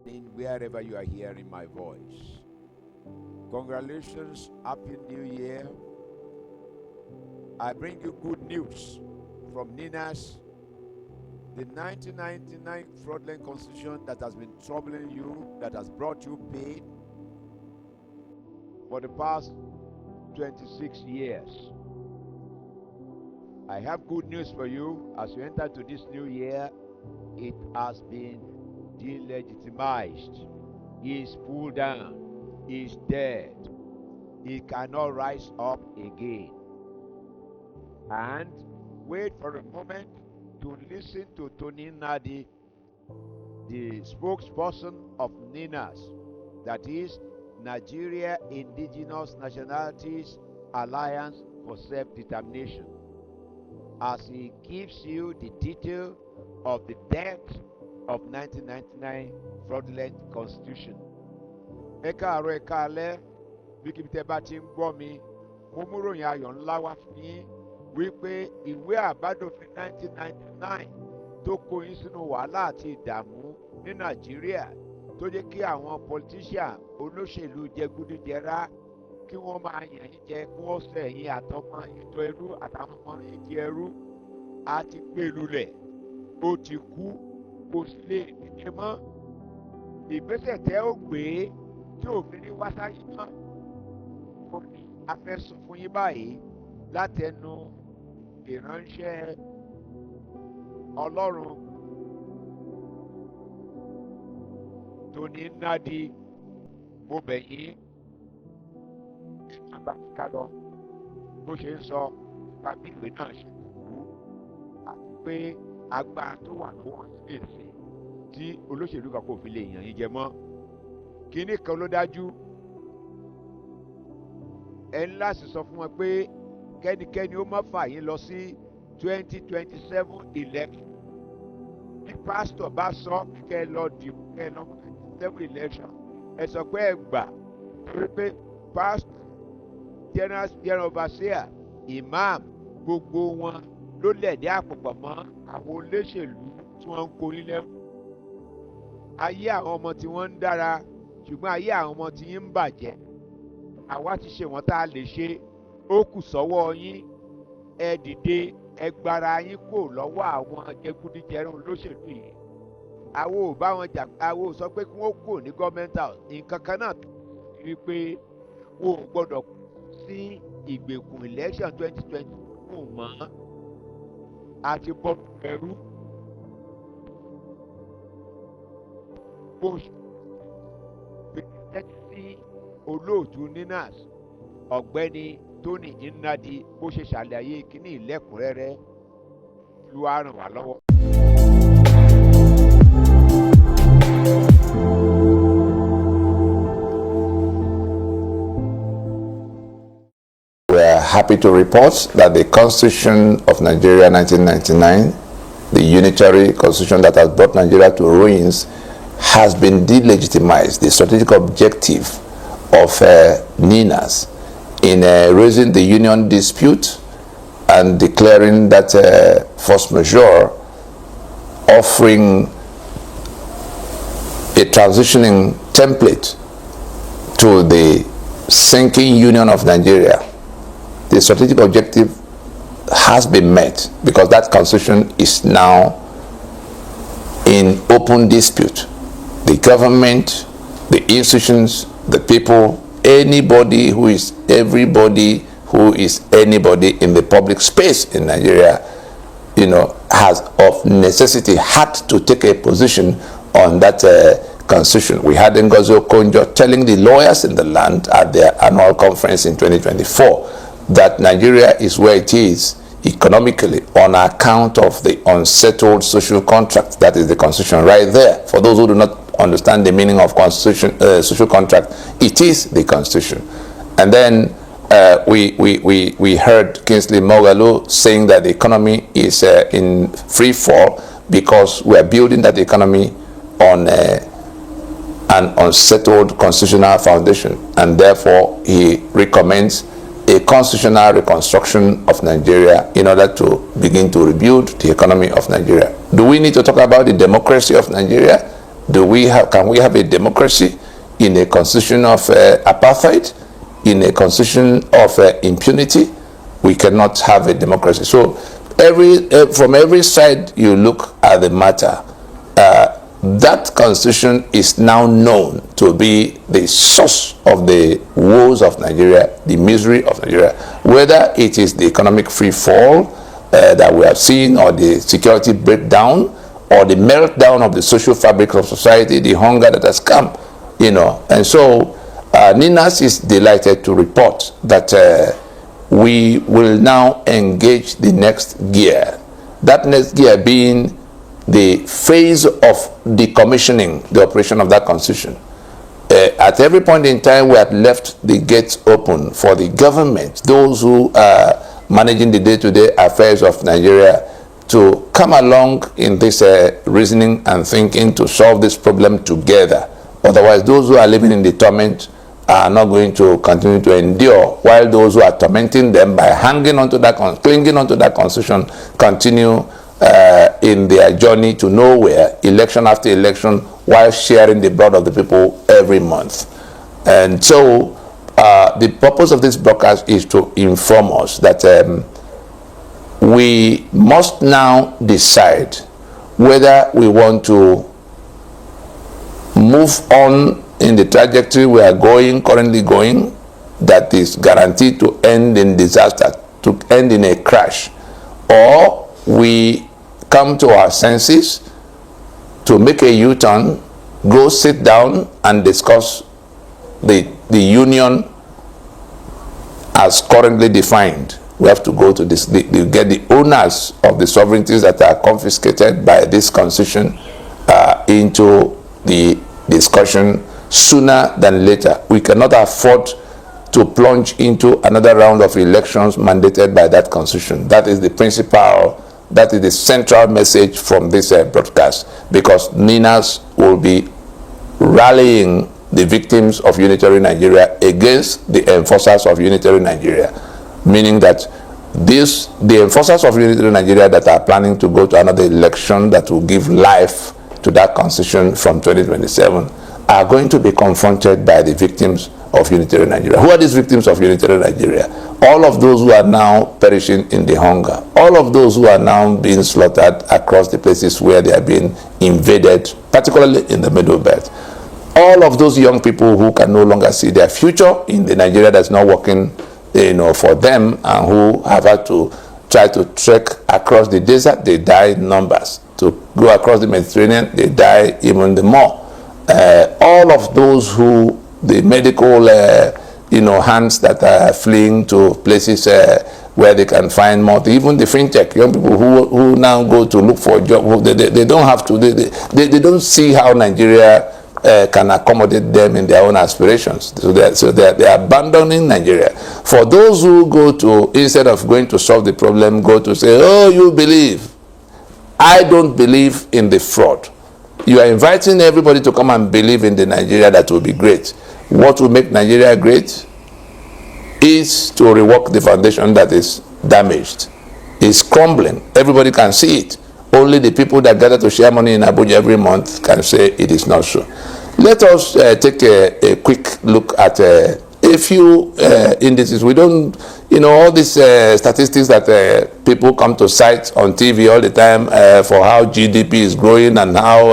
morning, wherever you are hearing my voice. Congratulations, Happy New Year. I bring you good news from Ninas. The 1999 fraudulent constitution that has been troubling you, that has brought you pain for the past 26 years. I have good news for you as you enter to this new year. It has been delegitimized. He is pulled down. He is dead. He cannot rise up again. And wait for a moment to listen to Tony Nadi, the spokesperson of NINAS, that is Nigeria Indigenous Nationalities Alliance for Self-Determination, as he gives you the detail of the death of 1999 fraudulent constitution. Ẹ káàárọ̀ ẹ káalẹ́ bí kíbi tẹ́ bá ti ń gbọ́ mi, mo mú ròyìn ayọ̀ ńlá wá fún yín wípé ìwé àbádòfin 1999 tó kó yín sínú wàhálà àti ìdààmú ní Nàìjíríà tó jẹ́ kí àwọn politician olóṣèlú jẹgúdújẹrá kí wọ́n máa yàn yín jẹ kí wọ́n sọ ẹ̀yin àtọmọ yín tó ẹrú àtàwọn ọmọ yín di ẹrú á ti gbé lulẹ̀ ó ti kú kò sì lè dìde mọ́. Ìgbésẹ̀ tẹ́ ó gbé tí òfin ní wá sáyé mọ́ ó ní a fẹ́ sọ fún yín báyìí látẹnu ìránṣẹ́ Ọlọ́run Tony Nadi. Mo bẹ̀ yín àgbàkà lọ bó ṣe ń sọ tàbí ìwé náà ṣe kú àti pé agbára tó wà lọ́wọ́ èsì tí olóṣèlú kan kò fi lè yàn yín jẹ mọ́. Kínní kan ló dájú, ẹ ń láti sọ fún wọn pé kẹ́nikẹ́ni ó má fà yín lọ sí 2027 election. Bí pásítọ̀ bá sọ kẹ́ lọ dìbò kẹ́ lọ 2027 election, ẹ sọ pé ẹ gbà pé pásítọ̀ general overseer imam gbogbo wọn ló lẹ̀dí àpòpọ̀ mọ́ àwọn olóṣèlú tí wọ́n ń kó nílẹ̀. Ayé àwọn ọmọ tí wọ́n ń dára ṣùgbọ́n ayé àwọn ọmọ tí yín ń bàjẹ́. Àwa ti ṣe wọ́n tá a lè ṣe, ó kù sọ́wọ́ yín. Ẹ dìde ẹ gbára yín kò lọ́wọ́ àwọn jẹgúdújẹrá olóṣèlú yìí. Àwo ò bá wọn jà, àwo ò sọ pé kí wọ́n kò ní gọ́ọ̀mẹ́ntà nǹkan kan náà rí i pé wọn ò gbọ́dọ̀ sí ìgbèkùn election 2020 fún mọ́ àti bọ́ ẹrú. Bó ṣe sí olóòtú NINAS ọ̀gbẹ́ni Tony Nadi bó ṣe ṣàlàyé kíní ìlẹ́kùnrẹ́rẹ́ ló á ràn wá lọ́wọ́. We are happy to report that the Constitution of Nigeria 1999, the unitary constitution that has brought Nigeria to ruins, has been delegitimized. The strategic objective of NINAS in raising the union dispute and declaring that force majeure, offering a transitioning template to the sinking union of Nigeria. The strategic objective has been met because that constitution is now in open dispute. The government, the institutions, the people, anybody who is everybody who is anybody in the public space in Nigeria, has of necessity had to take a position on that constitution. We had Ngozi Okonjo telling the lawyers in the land at their annual conference in 2024 that Nigeria is where it is economically on account of the unsettled social contract. That is the constitution right there. For those who do not understand the meaning of constitution, social contract, it is the constitution. And then we heard Kingsley Moghalu saying that the economy is in free fall because we are building that economy on an unsettled constitutional foundation, and therefore he recommends a constitutional reconstruction of Nigeria in order to begin to rebuild the economy of Nigeria. Do we need to talk about the democracy of Nigeria? Can we have a democracy in a constitution of apartheid, in a constitution of impunity? We cannot have a democracy. So from every side you look at the matter, that constitution is now known to be the source of the woes of Nigeria, the misery of Nigeria, whether it is the economic free fall that we have seen, or the security breakdown, or the meltdown of the social fabric of society, the hunger that has come, And so Ninas is delighted to report that we will now engage the next gear. That next gear being the phase of decommissioning the operation of that constitution. At every point in time, we had left the gates open for the government, those who are managing the day-to-day affairs of Nigeria, to come along in this reasoning and thinking to solve this problem together. Otherwise, those who are living in the torment are not going to continue to endure, while those who are tormenting them by clinging onto that constitution continue in their journey to nowhere, election after election, while sharing the blood of the people every month. And so the purpose of this broadcast is to inform us that we must now decide whether we want to move on in the trajectory we are currently going, that is guaranteed to end in disaster, to end in a crash, or we come to our senses to make a U-turn, go sit down and discuss the union as currently defined. We have to go to this, get the owners of the sovereignties that are confiscated by this constitution into the discussion sooner than later. We cannot afford to plunge into another round of elections mandated by that constitution. That is the central message from this broadcast, because Ninas will be rallying the victims of unitary Nigeria against the enforcers of unitary Nigeria, meaning that the enforcers of unitary Nigeria that are planning to go to another election that will give life to that constitution from 2027 are going to be confronted by the victims of unitary Nigeria. Who are these victims of unitary Nigeria? All of those who are now perishing in the hunger, all of those who are now being slaughtered across the places where they are being invaded, particularly in the Middle Belt. All of those young people who can no longer see their future in the Nigeria that's not working, for them, and who have had to try to trek across the desert, they die in numbers. To go across the Mediterranean, they die even the more. All of those who, the medical, hands that are fleeing to places where they can find more, even the fintech, young people who now go to look for a job, they don't have to, they don't see how Nigeria can accommodate them in their own aspirations. So they're abandoning Nigeria. For those who go to, instead of going to solve the problem, go to say, oh, you believe. I don't believe in the fraud. You are inviting everybody to come and believe in the Nigeria that will be great. What will make Nigeria great is to rework the foundation that is damaged. It's crumbling. Everybody can see it. Only the people that gather to share money in Abuja every month can say it is not so. Let us take a quick look at a few indices. We don't, all these statistics that people come to cite on TV all the time for how GDP is growing and how,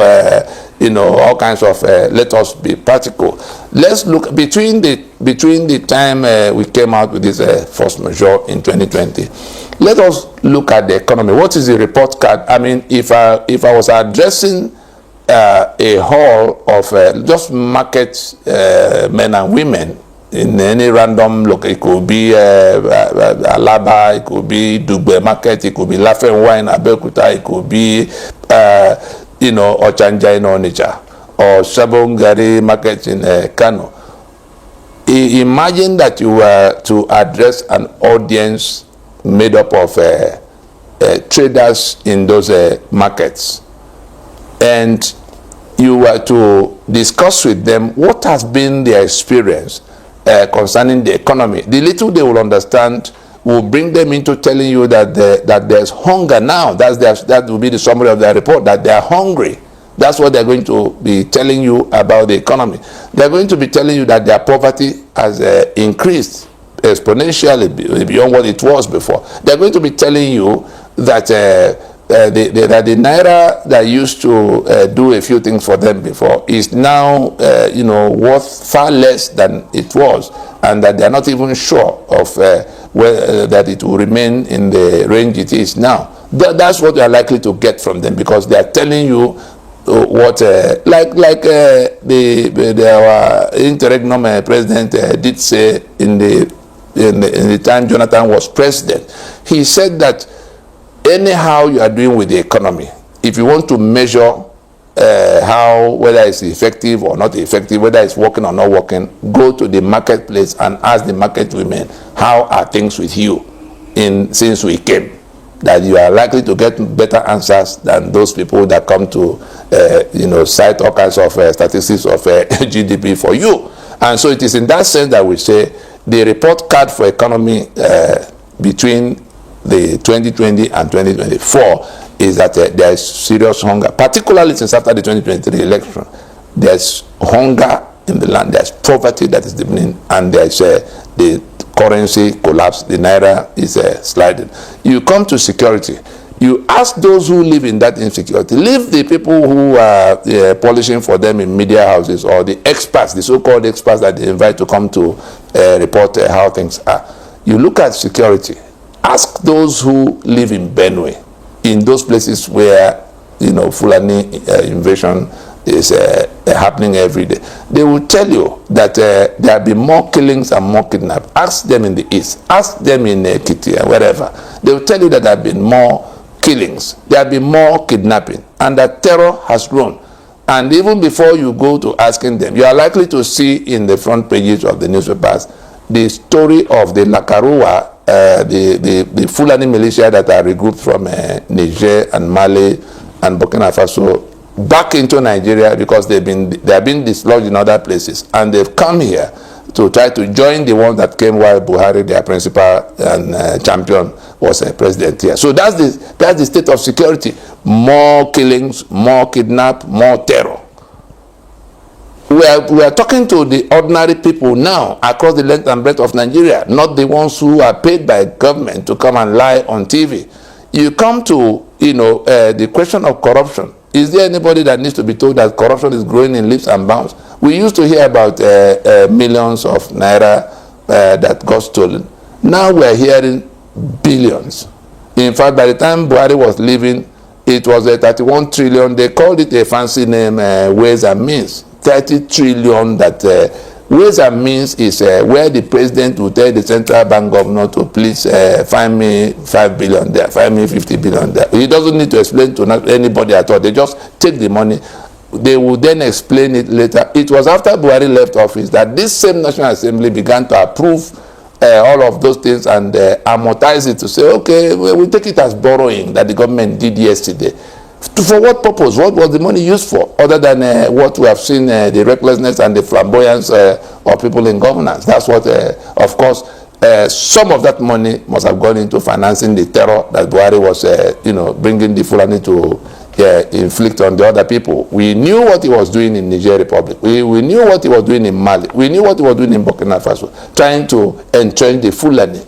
all kinds of, let us be practical. Let's look between the time we came out with this force majeure in 2020. Let us look at the economy. What is the report card? I mean, if I was addressing a hall of just market men and women in any random look, it could be Alaba, it could be Dugbe Market, it could be Lafenwa in Abeokuta, it could be Ochanja in Onitsha, or Sabongari Market in Kano. Imagine that you were to address an audience made up of traders in those markets, and you were to discuss with them what has been their experience concerning the economy. The little they will understand will bring them into telling you that there's hunger now. That will be the summary of their report, that they are hungry. That's what they're going to be telling you about the economy. They're going to be telling you that their poverty has increased exponentially beyond what it was before. They're going to be telling you that that the naira that used to do a few things for them before is now worth far less than it was, and that they are not even sure of that it will remain in the range it is now. That's what you are likely to get from them, because they are telling you what our interregnum president did say in the time Jonathan was president. He said that anyhow you are doing with the economy, if you want to measure whether it's effective or not effective, whether it's working or not working, go to the marketplace and ask the market women, how are things with you since we came? That you are likely to get better answers than those people that come to cite all kinds of statistics of GDP for you. And so it is in that sense that we say the report card for economy between the 2020 and 2024 is that there is serious hunger, particularly since after the 2023 election. There's hunger in the land, there's poverty that is deepening, and there's the currency collapse, the naira is sliding. You come to security, you ask those who live in that insecurity, leave the people who are polishing for them in media houses, or the experts, the so-called experts that they invite to come to report how things are. You look at security, ask those who live in Benue, in those places where Fulani invasion is happening every day. They will tell you that there have been more killings and more kidnappings. Ask them in the east, ask them in Ekiti and wherever. They will tell you that there have been more killings, there have been more kidnapping, and that terror has grown. And even before you go to asking them, you are likely to see in the front pages of the newspapers the story of the Lakarua, the Fulani militia that are regrouped from Niger and Mali and Burkina Faso back into Nigeria, because they have been dislodged in other places, and they've come here to try to join the ones that came while Buhari, their principal and champion, was president here. So that's the state of security. More killings, more kidnap, more terror. We are talking to the ordinary people now across the length and breadth of Nigeria, not the ones who are paid by government to come and lie on TV. You come to the question of corruption. Is there anybody that needs to be told that corruption is growing in leaps and bounds? We used to hear about millions of naira that got stolen. Now we're hearing billions. In fact, by the time Buhari was leaving, it was 31 trillion. They called it a fancy name, Ways and Means. 30 trillion that Ways and Means is where the president will tell the central bank governor to please find me 5 billion there, find me 50 billion there. He doesn't need to explain to anybody at all. They just take the money. They will then explain it later. It was after Buhari left office that this same National Assembly began to approve all of those things and amortize it to say, okay, we take it as borrowing that the government did yesterday. For what purpose? What was the money used for, other than what we have seen, the recklessness and the flamboyance of people in governance? That's what, of course, some of that money must have gone into financing the terror that Buhari was, bringing the Fulani to inflict on the other people. We knew what he was doing in Niger Republic. We knew what he was doing in Mali. We knew what he was doing in Burkina Faso, trying to entrench the Fulani.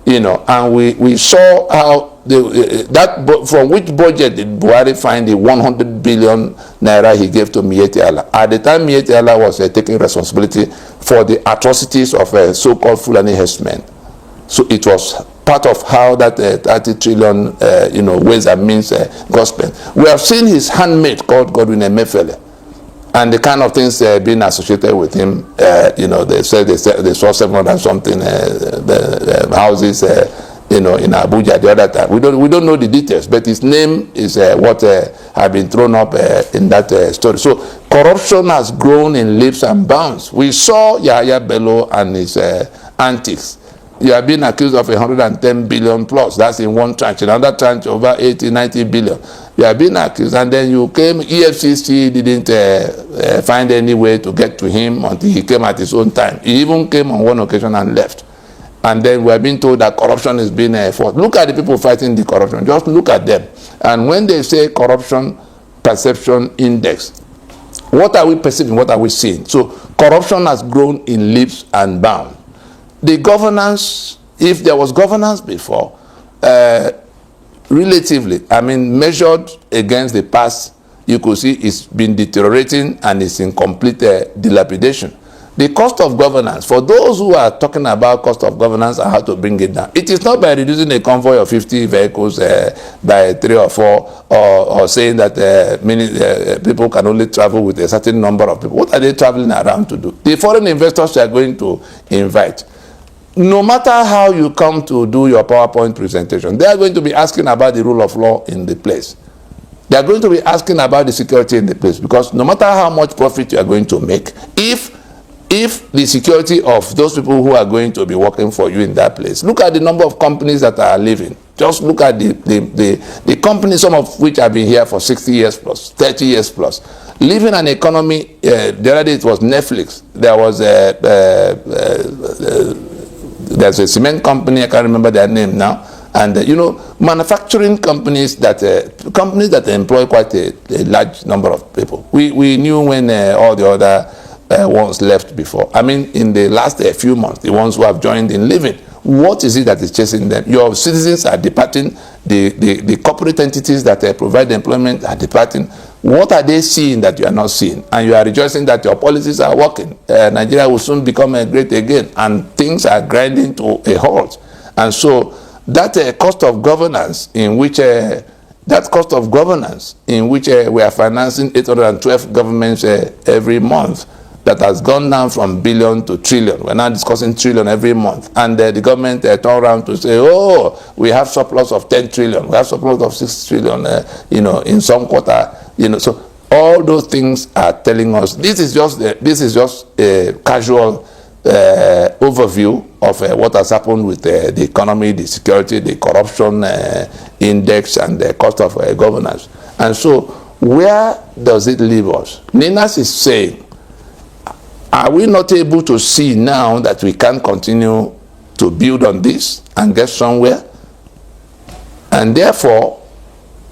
And we saw how from which budget did Buhari find the 100 billion naira he gave to Miyetti Allah? At the time, Miyetti Allah was taking responsibility for the atrocities of so-called Fulani herdsmen. So it was part of how that 30 trillion, Ways and Means got spent. We have seen his handmaid called Godwin Emefiele, and the kind of things being associated with him. They said they saw 700 something houses, in Abuja the other time. We don't know the details, but his name is what have been thrown up in that story. So corruption has grown in leaps and bounds. We saw Yahya Bello and his antics. You have been accused of 110 billion plus. That's in one tranche. Another tranche over 80, 90 billion. You have been accused, and then you came. EFCC didn't find any way to get to him until he came at his own time. He even came on one occasion and left. And then we have been told that corruption is being fought. Look at the people fighting the corruption. Just look at them. And when they say corruption perception index. What are we perceiving? What are we seeing? So corruption has grown in leaps and bounds. The governance, if there was governance before, relatively, I mean, measured against the past, you could see it's been deteriorating and it's in complete dilapidation. The cost of governance, for those who are talking about cost of governance and how to bring it down, it is not by reducing a convoy of 50 vehicles by 3 or 4, or saying that many people can only travel with a certain number of people. What are they traveling around to do? The foreign investors you are going to invite, no matter how you come to do your PowerPoint presentation, they are going to be asking about the rule of law in the place. They are going to be asking about the security in the place, because no matter how much profit you are going to make, if the security of those people who are going to be working for you in that place, look at the number of companies that are leaving. Just look at the companies, some of which have been here for 60 years plus, 30 years plus. Living an economy, the other day it was Netflix. There was there's a cement company, I can't remember their name now, and manufacturing companies that employ quite a large number of people. We knew when all the other ones left before. I mean, in the last few months, the ones who have joined in living, what is it that is chasing them? Your citizens are departing. The corporate entities that provide employment are departing. What are they seeing that you are not seeing? And you are rejoicing that your policies are working. Nigeria will soon become great again, and things are grinding to a halt. And so that cost of governance in which we are financing 812 governments every month, that has gone down from billion to trillion. We're now discussing trillion every month. And the government turn around to say, oh, we have surplus of 10 trillion. We have surplus of 6 trillion, in some quarter. So all those things are telling us, this is just a casual overview of what has happened with the economy, the security, the corruption index, and the cost of governance. And so where does it leave us? Ninas is saying, are we not able to see now that we can continue to build on this and get somewhere? And therefore,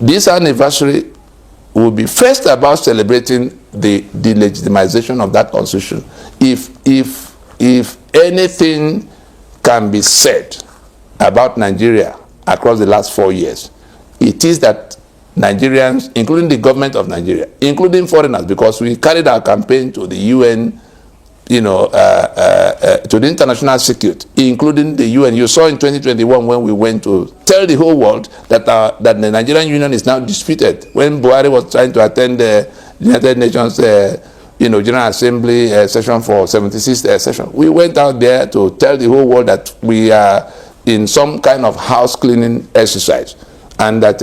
this anniversary will be first about celebrating the legitimization of that constitution. If anything can be said about Nigeria across the last 4 years, it is that Nigerians, including the government of Nigeria, including foreigners, because we carried our campaign to the UN, to the international circuit, including the UN. You saw in 2021 when we went to tell the whole world that the Nigerian Union is now disputed. When Buhari was trying to attend the United Nations General Assembly session for 76th session, we went out there to tell the whole world that we are in some kind of house cleaning exercise, and that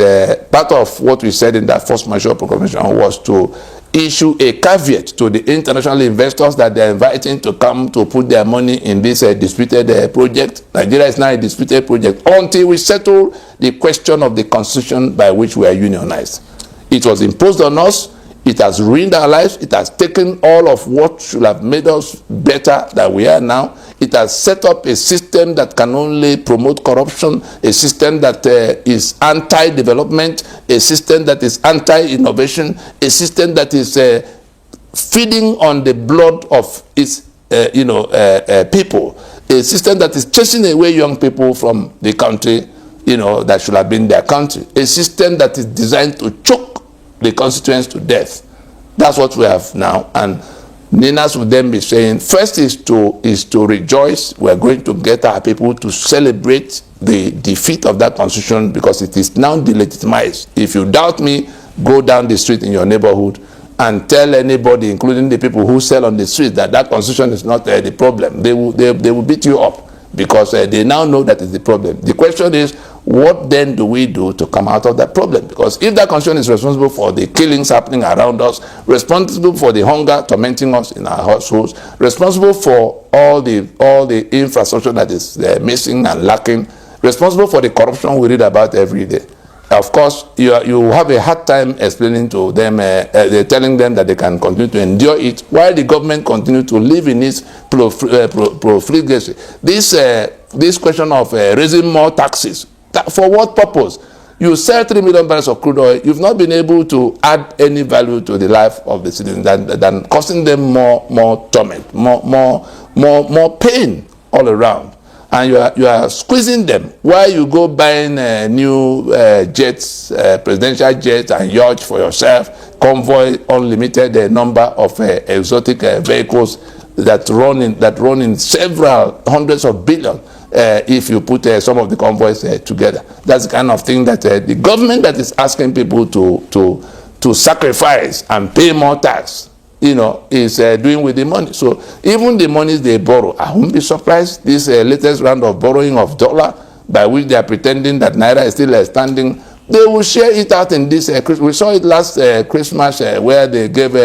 part of what we said in that first measure proclamation was to issue a caveat to the international investors that they're inviting to come to put their money in this disputed project. Nigeria is now a disputed project until we settle the question of the constitution by which we are unionized. It was imposed on us. It has ruined our lives. It has taken all of what should have made us better than we are now. It has set up a system that can only promote corruption, a system that is anti-development, a system that is anti-innovation, a system that is feeding on the blood of its people, a system that is chasing away young people from the country, that should have been their country, a system that is designed to choke the constituents to death. That's what we have now. And Ninas would then be saying, first is to rejoice. We're going to get our people to celebrate the defeat of that constitution, because it is now delegitimized. If you doubt me, go down the street in your neighborhood and tell anybody, including the people who sell on the street, that constitution is not the problem. They will beat you up, because they now know that is the problem. The question is, what then do we do to come out of that problem? Because if that constitution is responsible for the killings happening around us, responsible for the hunger tormenting us in our households, responsible for all the infrastructure that is missing and lacking, responsible for the corruption we read about every day, of course, you have a hard time explaining to them, telling them that they can continue to endure it while the government continue to live in its profligacy. This question of raising more taxes, for what purpose? You sell 3 million barrels of crude oil, you've not been able to add any value to the life of the citizens than causing them more torment, more pain all around. And you are squeezing them while you go buying new jets, presidential jets and yachts for yourself, convoy unlimited number of exotic vehicles that run in several hundreds of billions. If you put some of the convoys together, that's the kind of thing that the government that is asking people to sacrifice and pay more tax, is doing with the money. So even the monies they borrow, I won't be surprised this latest round of borrowing of dollar, by which they are pretending that naira is still standing, they will share it out in this Christmas. We saw it last Christmas where they gave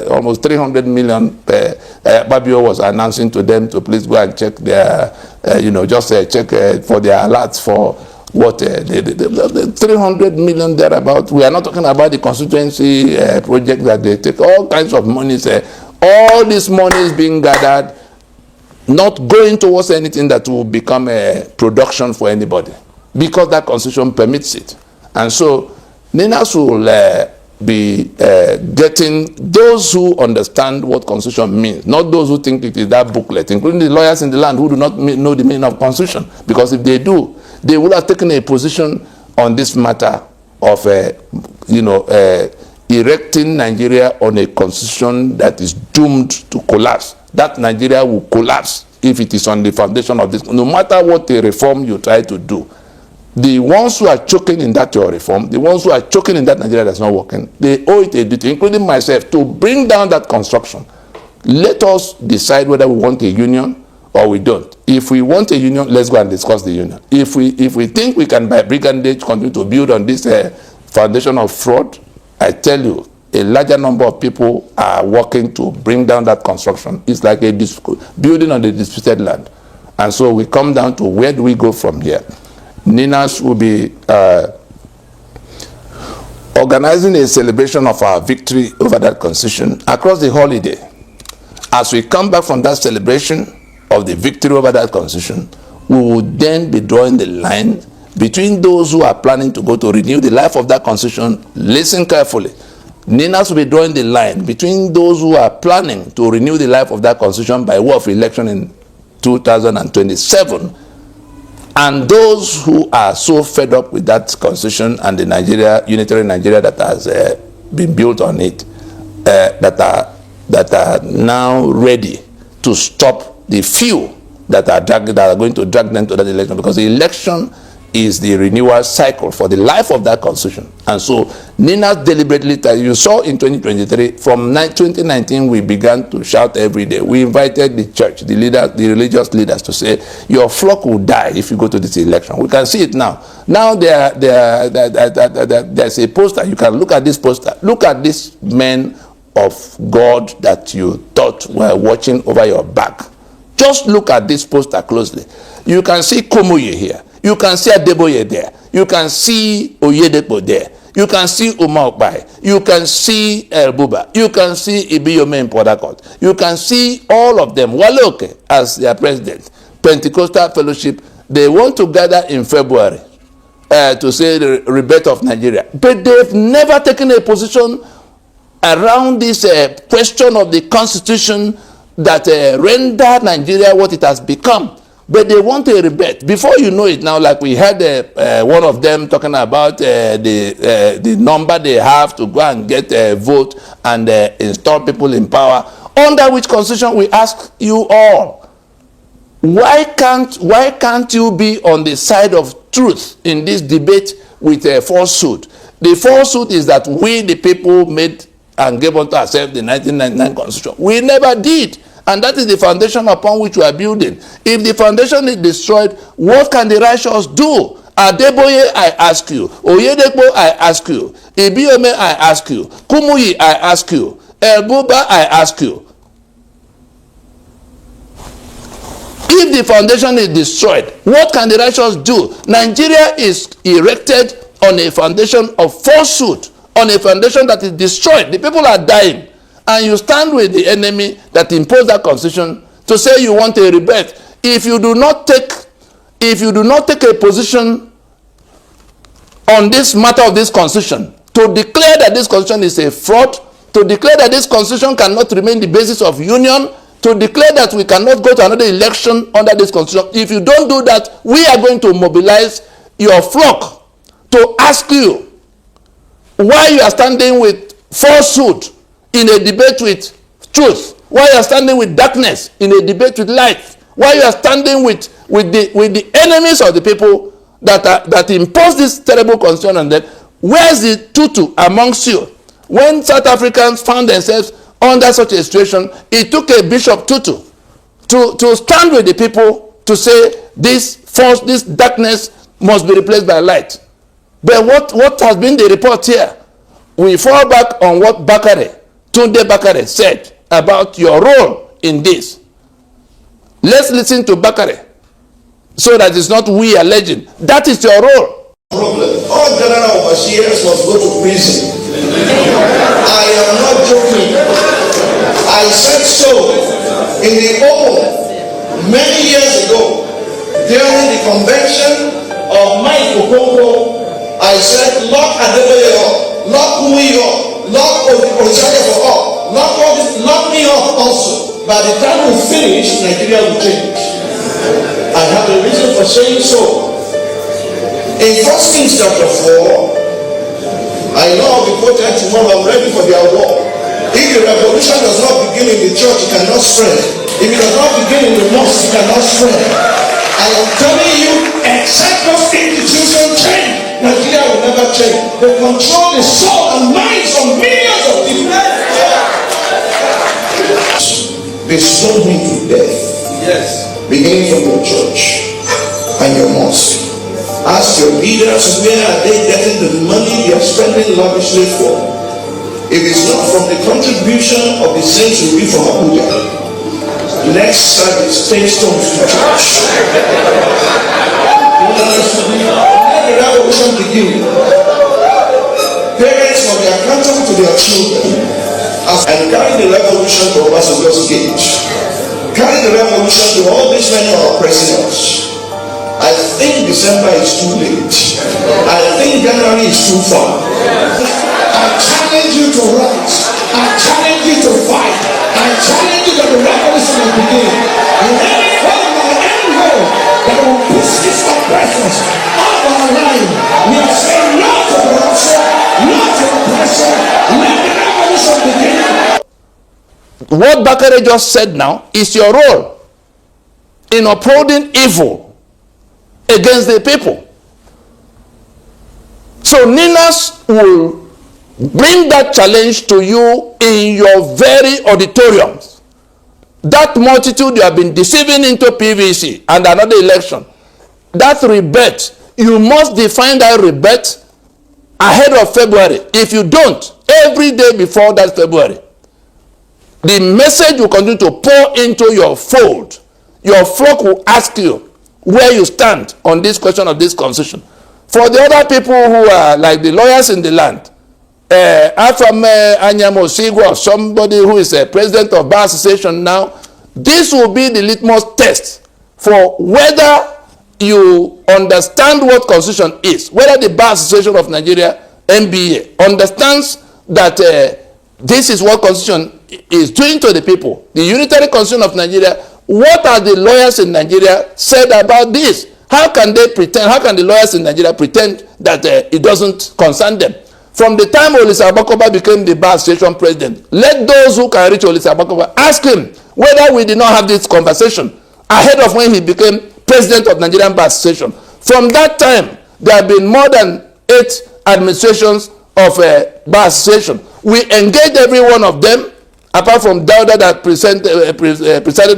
almost 300 million. Babio was announcing to them to please go and check their, check for their alerts for what the 300 million thereabout. We are not talking about the constituency project that they take all kinds of monies. All this money is being gathered, not going towards anything that will become a production for anybody, because that constitution permits it. And so Ninas will be getting those who understand what constitution means, not those who think it is that booklet, including the lawyers in the land who do not know the meaning of constitution, because if they do, they would have taken a position on this matter of erecting Nigeria on a constitution that is doomed to collapse. That Nigeria will collapse if it is on the foundation of this. No matter what the reform you try to do, the ones who are choking in that your reform, the ones who are choking in that Nigeria that's not working, they owe it a duty, including myself, to bring down that construction. Let us decide whether we want a union or we don't. If we want a union, let's go and discuss the union. If we think we can, by brigandage, continue to build on this foundation of fraud, I tell you, a larger number of people are working to bring down that construction. It's like a building on the disputed land. And so we come down to, where do we go from here? Ninas will be organizing a celebration of our victory over that constitution across the holiday. As we come back from that celebration of the victory over that constitution, we will then be drawing the line between those who are planning to go to renew the life of that constitution. Listen carefully. Ninas will be drawing the line between those who are planning to renew the life of that constitution by way of election in 2027, and those who are so fed up with that constitution and the unitary Nigeria that has been built on it, that are now ready to stop the few that are going to drag them to that election, because the election is the renewal cycle for the life of that constitution. And so Ninas deliberately, you saw in 2023, from 2019 we began to shout every day. We invited the church, the leaders, the religious leaders, to say, your flock will die if you go to this election. We can see it now. Now there's a poster. You can look at this poster. Look at these men of God that you thought were watching over your back. Just look at this poster closely. You can see Komoye here. You can see Adeboye there. You can see Aiyederu there. You can see Umar Okpai. You can see El Buba. You can see Ibiyome in Port Harcourt. You can see all of them. Waloke as their president. Pentecostal Fellowship. They want to gather in February to say the rebirth of Nigeria. But they've never taken a position around this question of the constitution that rendered Nigeria what it has become. But they want a rebate. Before you know it now, like we had one of them talking about the number they have to go and get a vote and install people in power. Under which constitution, we ask you all, why can't you be on the side of truth in this debate with a falsehood? The falsehood is that we, the people, made and gave unto ourselves the 1999 constitution. We never did. And that is the foundation upon which we are building. If the foundation is destroyed, what can the righteous do? Adeboye, I ask you. Aiyederu, I ask you. Ibiyome, I ask you. Kumuyi, I ask you. El Buba, I ask you. If the foundation is destroyed, what can the righteous do? Nigeria is erected on a foundation of falsehood, on a foundation that is destroyed. The people are dying. And you stand with the enemy that imposed that constitution to say you want a rebate. If you do not take a position on this matter of this constitution, to declare that this constitution is a fraud, to declare that this constitution cannot remain the basis of union, to declare that we cannot go to another election under this constitution. If you don't do that, we are going to mobilize your flock to ask you why you are standing with falsehood in a debate with truth, why you are standing with darkness in a debate with light, why you are standing with the enemies of the people that impose this terrible constitution on them. Where's the tutu amongst you? When South Africans found themselves under such a situation, it took a Bishop Tutu to stand with the people to say this false, this darkness must be replaced by light. But what has been the report here? We fall back on what Tunde Bakare said about your role in this. Let's listen to Bakare so that it's not we alleging. That is your role. Problem. All general overseers must go to prison. I am not joking. I said so in the open many years ago during the convention of Mike Okonko. I said, lock Aiyederu up, lock Lule up, lock Orisaka up, lock me up also. By the time we finish, Nigeria will change. I have a reason for saying so. In 1 Kings chapter 4, I know I'll be quoted tomorrow. I'm ready for their war. If the revolution does not begin in the church, it cannot spread. If it does not begin in the mosque, it cannot spread. I am telling you, except those institutions change, Nigeria will never change. They control the soul and minds of millions of people. They stone him to death. Yes. Beginning from your church and your mosque. Ask your leaders, where are they getting the money they are spending lavishly for? If it's not from the contribution of the saints who read from Abuja, next service, 10 stones to church. Let the revolution begin. Parents must be accountable to their children and carry the revolution to Obasanjo's gate. Carry the revolution to all these men who are oppressing us. I think December is too late. I think January is too far. I challenge you to rise. I challenge you to fight. I challenge you that the revolution will begin. In any form or any way that will push these oppressors out of our line, we are saying no to corruption, no to oppression. Let the revolution begin. What Bakare just said now is your role in upholding evil against the people. So Ninas will bring that challenge to you in your very auditoriums. That multitude you have been deceiving into PVC and another election, that rebate, you must define that rebate ahead of February. If you don't, every day before that February, the message will continue to pour into your fold. Your flock will ask you where you stand on this question of this constitution. For the other people who are like the lawyers in the land, Afam Anyamo Sigwa, somebody who is a president of Bar Association now, this will be the litmus test for whether you understand what constitution is, whether the Bar Association of Nigeria, NBA, understands that this is what constitution is doing to the people. The unitary constitution of Nigeria. What are the lawyers in Nigeria said about this? How can they pretend, how can the lawyers in Nigeria pretend that it doesn't concern them? From the time Olisa Abakoba became the Bar Association president, let those who can reach Olisa Abakoba ask him whether we did not have this conversation ahead of when he became president of Nigerian Bar Association. From that time, there have been more than 8 administrations of Bar Association. We engaged every one of them, apart from Dauda that presided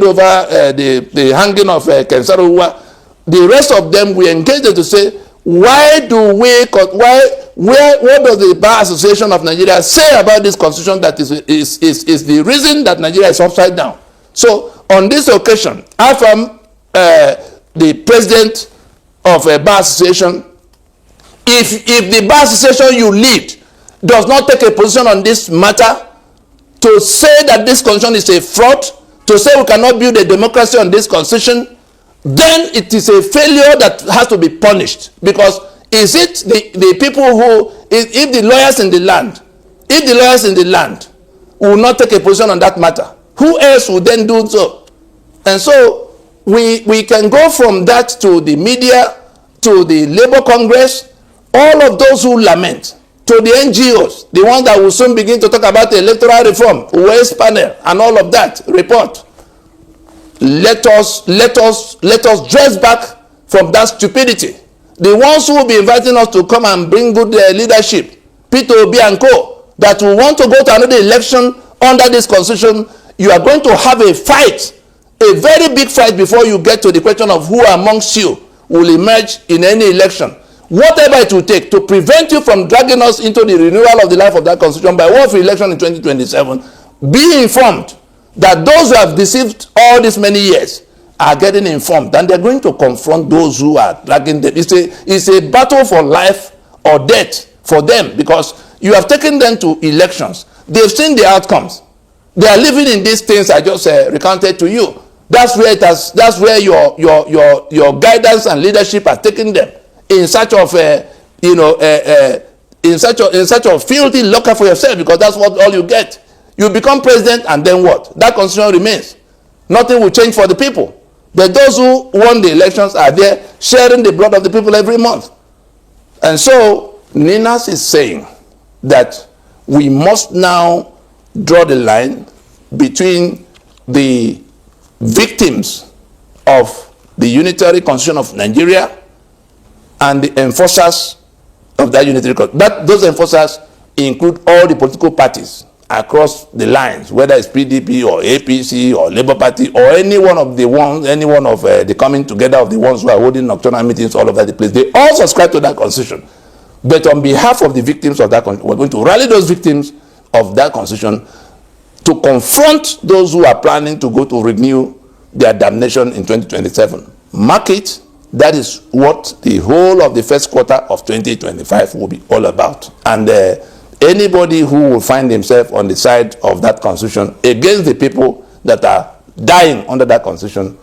over the hanging of Kensaruwa. The rest of them, we engaged them to say, what does the Bar Association of Nigeria say about this constitution that is the reason that Nigeria is upside down? So on this occasion, Afam, the president of a Bar Association, if the Bar Association you lead does not take a position on this matter, to say that this constitution is a fraud, to say we cannot build a democracy on this constitution, then it is a failure that has to be punished. Because Is it the people who, if the lawyers in the land will not take a position on that matter, who else will then do so? And so we can go from that to the media, to the Labour Congress, all of those who lament, to the NGOs, the ones that will soon begin to talk about the electoral reform, West panel, and all of that report. Let us dress back from that stupidity. The ones who will be inviting us to come and bring good leadership, Peter Obi and co, that will want to go to another election under this constitution, you are going to have a fight, a very big fight, before you get to the question of who amongst you will emerge in any election. Whatever it will take to prevent you from dragging us into the renewal of the life of that constitution by way of election in 2027, be informed that those who have deceived all these many years are getting informed, and they're going to confront those who are dragging them. It's a battle for life or death for them, because you have taken them to elections. They've seen the outcomes. They are living in these things I just recounted to you. That's where your guidance and leadership are taking them, in search of in such a filthy locker for yourself, because that's what all you get. You become president, and then what? That constitution remains. Nothing will change for the people. But those who won the elections are there sharing the blood of the people every month. And so Ninas is saying that we must now draw the line between the victims of the unitary constitution of Nigeria and the enforcers of that unitary constitution. Those enforcers include all the political parties across the lines, whether it's PDP or APC or Labour Party or any one of the coming together of the ones who are holding nocturnal meetings all over the place. They all subscribe to that constitution. But on behalf of the victims of that constitution, we're going to rally those victims of that constitution to confront those who are planning to go to renew their damnation in 2027. Mark it. That is what the whole of the first quarter of 2025 will be all about. And anybody who will find himself on the side of that constitution against the people that are dying under that constitution,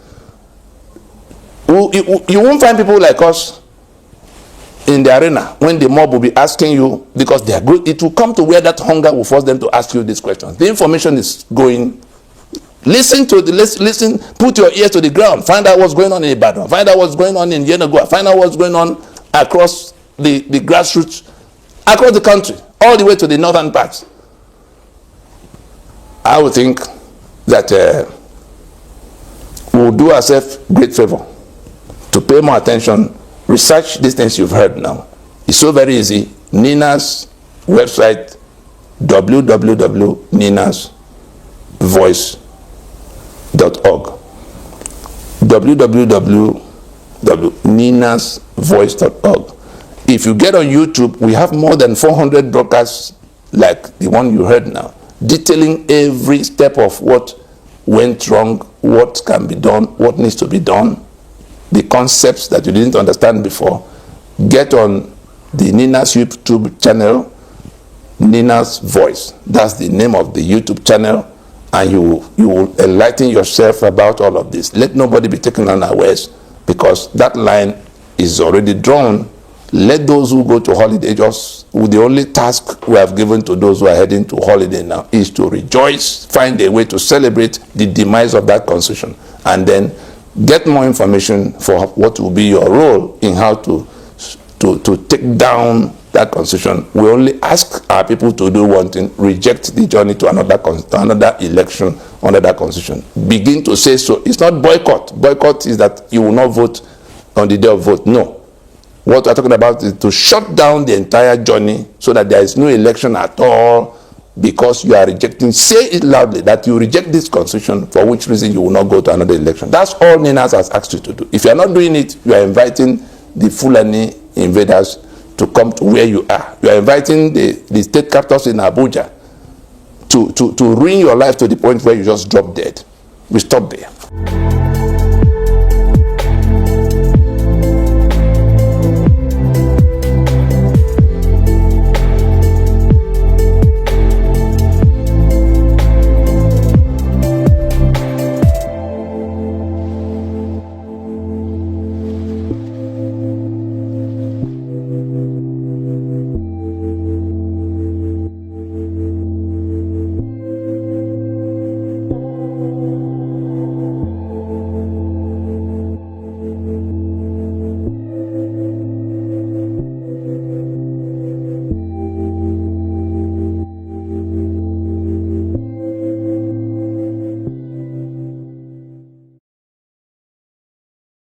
you won't find people like us in the arena when the mob will be asking you, because they are good. It will come to where that hunger will force them to ask you these questions. The information is going. Listen, put your ears to the ground, find out what's going on in Ibadan, find out what's going on in Yenagoa, find out what's going on across the grassroots, across the country, all the way to the northern parts. I would think that we'll do ourselves great favor to pay more attention, research these things you've heard now. It's so very easy. Nina's website, www.ninasvoice.org. www.ninasvoice.org. If you get on YouTube, we have more than 400 broadcasts like the one you heard now, detailing every step of what went wrong, what can be done, what needs to be done, the concepts that you didn't understand before. Get on the Nina's YouTube channel, Nina's Voice. That's the name of the YouTube channel, and you will enlighten yourself about all of this. Let nobody be taken unawares, because that line is already drawn. Let those who go to holiday, the only task we have given to those who are heading to holiday now is to rejoice, find a way to celebrate the demise of that constitution, and then get more information for what will be your role in how to take down that constitution. We only ask our people to do one thing: reject the journey to another election under that constitution. Begin to say so. It's not boycott. Boycott is that you will not vote on the day of vote. No. What we're talking about is to shut down the entire journey so that there is no election at all, because you are rejecting. Say it loudly that you reject this constitution, for which reason you will not go to another election. That's all Ninas has asked you to do. If you are not doing it, you are inviting the Fulani invaders to come to where you are. You are inviting the state capitals in Abuja to ruin your life to the point where you just drop dead. We stop there.